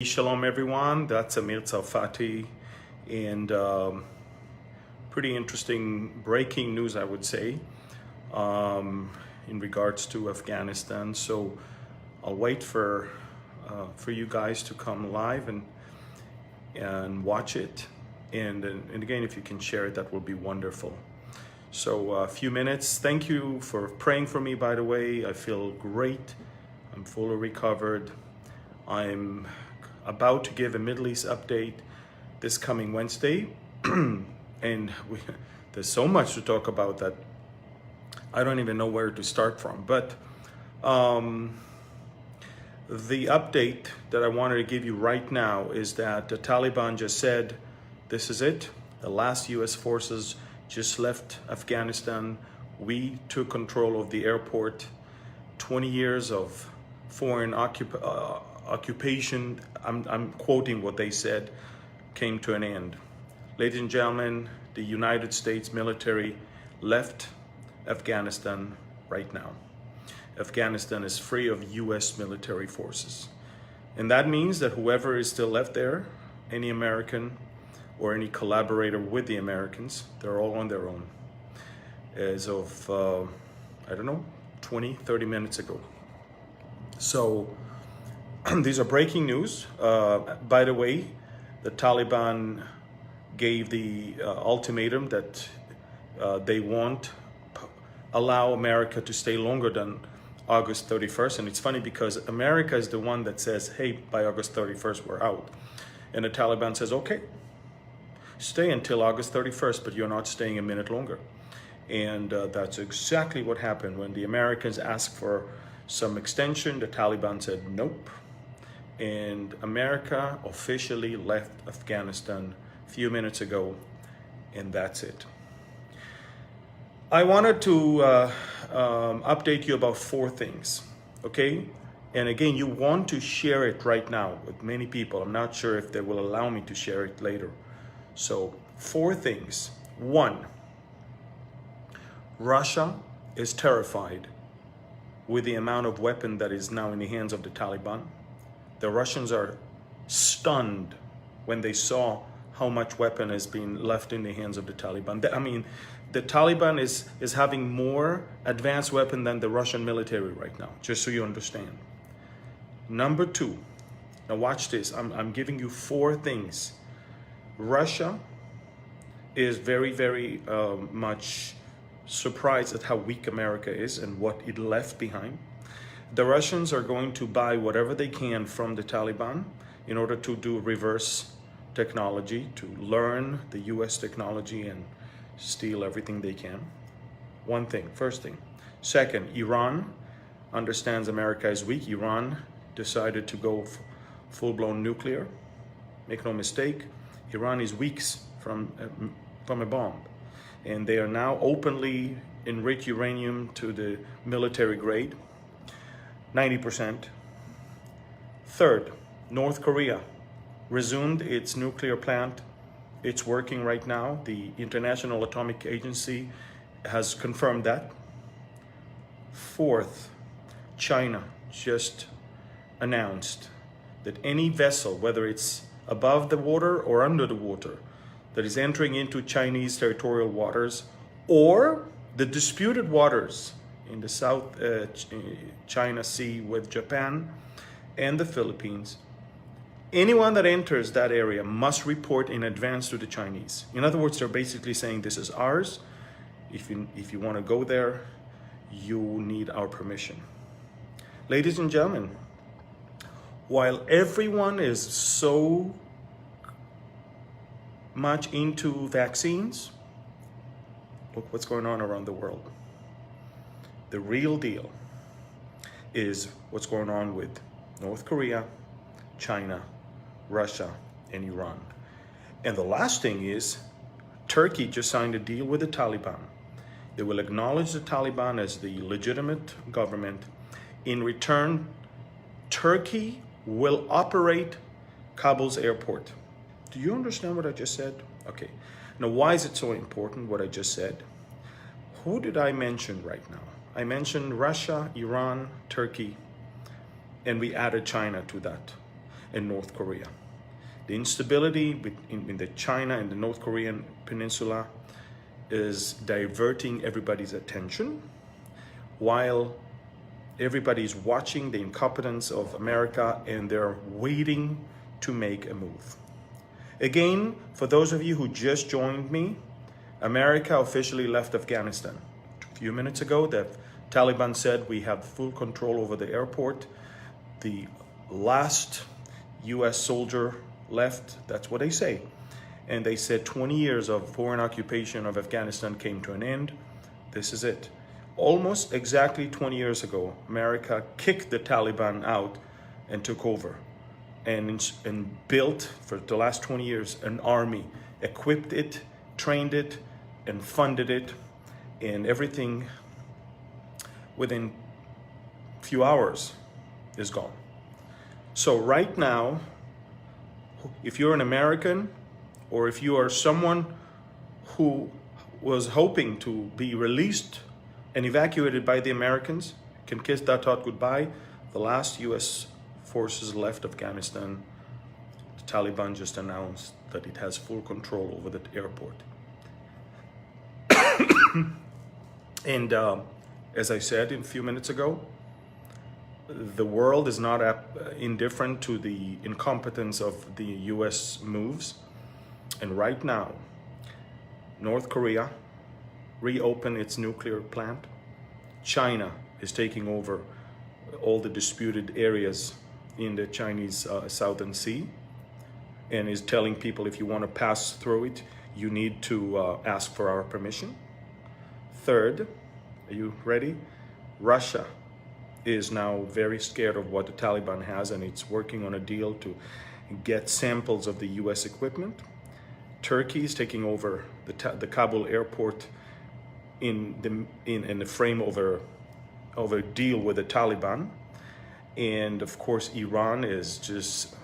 Shalom everyone, that's Amir Tsarfati, and pretty interesting breaking news, I would say, in regards to Afghanistan. So I'll wait for you guys to come live and watch it, and again, if you can share it, that would be wonderful. So a few minutes. Thank you for praying for me, by the way. I feel great. I'm fully recovered. I'm about to give a Middle East update this coming Wednesday, and there's so much to talk about that I don't even know where to start from. But the update that I wanted to give you right now is that the Taliban just said, this is it. The last US forces just left Afghanistan. We took control of the airport. 20 years of foreign occupation, I'm quoting what they said, came to an end. Ladies and gentlemen, the United States military left Afghanistan right now. Afghanistan is free of US military forces. And that means that whoever is still left there, any American or any collaborator with the Americans, they're all on their own. As of, I don't know, 20, 30 minutes ago. So, these are breaking news. By the way, the Taliban gave the ultimatum that they won't allow America to stay longer than August 31st. And it's funny because America is the one that says, hey, by August 31st, we're out. And the Taliban says, okay, stay until August 31st, but you're not staying a minute longer. And that's exactly what happened. When the Americans asked for some extension, the Taliban said, nope. And America officially left Afghanistan a few minutes ago, and that's it. I wanted to update you about 4 things, okay? And again, you want to share it right now with many people. I'm not sure if they will allow me to share it later. So 4 things. 1, Russia is terrified with the amount of weapon that is now in the hands of the Taliban. The Russians are stunned when they saw how much weapon has been left in the hands of the Taliban. I mean, the Taliban is having more advanced weapon than the Russian military right now, just so you understand. Number 2, now watch this. I'm giving you 4 things. Russia is very, very much surprised at how weak America is and what it left behind. The Russians are going to buy whatever they can from the Taliban in order to do reverse technology, to learn the US technology and steal everything they can. One thing, first thing. Second, Iran understands America is weak. Iran decided to go full-blown nuclear. Make no mistake, Iran is weeks from a bomb. And they are now openly enrich uranium to the military grade. 90%. Third, North Korea resumed its nuclear plant. It's working right now. The International Atomic Agency has confirmed that. Fourth, China just announced that any vessel, whether it's above the water or under the water, that is entering into Chinese territorial waters or the disputed waters in the South China Sea with Japan and the Philippines, anyone that enters that area must report in advance to the Chinese. In other words, they're basically saying this is ours. If you want to go there, you need our permission. Ladies and gentlemen, while everyone is so much into vaccines, look what's going on around the world. The real deal is what's going on with North Korea, China, Russia, and Iran. And the last thing is, Turkey just signed a deal with the Taliban. They will acknowledge the Taliban as the legitimate government. In return, Turkey will operate Kabul's airport. Do you understand what I just said? Okay. Now, why is it so important, what I just said? Who did I mention right now? I mentioned Russia, Iran, Turkey, and we added China to that. and North Korea. The instability in the China and the North Korean peninsula is diverting everybody's attention, while everybody's watching the incompetence of America and they're waiting to make a move. Again, for those of you who just joined me, America officially left Afghanistan. A few minutes ago, the Taliban said we have full control over the airport. The last US soldier left, that's what they say. And they said 20 years of foreign occupation of Afghanistan came to an end. This is it. Almost exactly 20 years ago, America kicked the Taliban out and took over and built, for the last 20 years, an army, equipped it, trained it, and funded it, and everything within a few hours is gone. So right now, if you're an American, or if you are someone who was hoping to be released and evacuated by the Americans, can kiss that thought goodbye. The last US forces left Afghanistan. The Taliban just announced that it has full control over the airport. And as I said a few minutes ago, the world is not indifferent to the incompetence of the US moves. And right now, North Korea reopened its nuclear plant. China is taking over all the disputed areas in the Chinese Southern Sea and is telling people, if you want to pass through it, you need to ask for our permission. Third, are you ready? Russia is now very scared of what the Taliban has, and it's working on a deal to get samples of the US equipment. Turkey is taking over the Kabul airport in the frame of a deal with the Taliban. And of course, Iran is just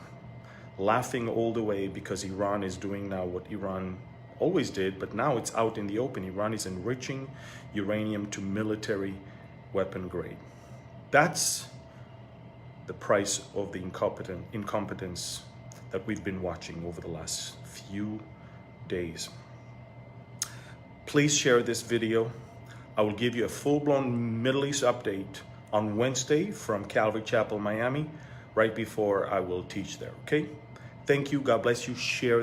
laughing all the way, because Iran is doing now what Iran always did, but now it's out in the open. Iran is enriching uranium to military weapon grade. That's the price of the incompetence that we've been watching over the last few days. Please share this video. I will give you a full-blown Middle East update on Wednesday from Calvary Chapel, Miami, right before I will teach there, okay? Thank you. God bless you. Share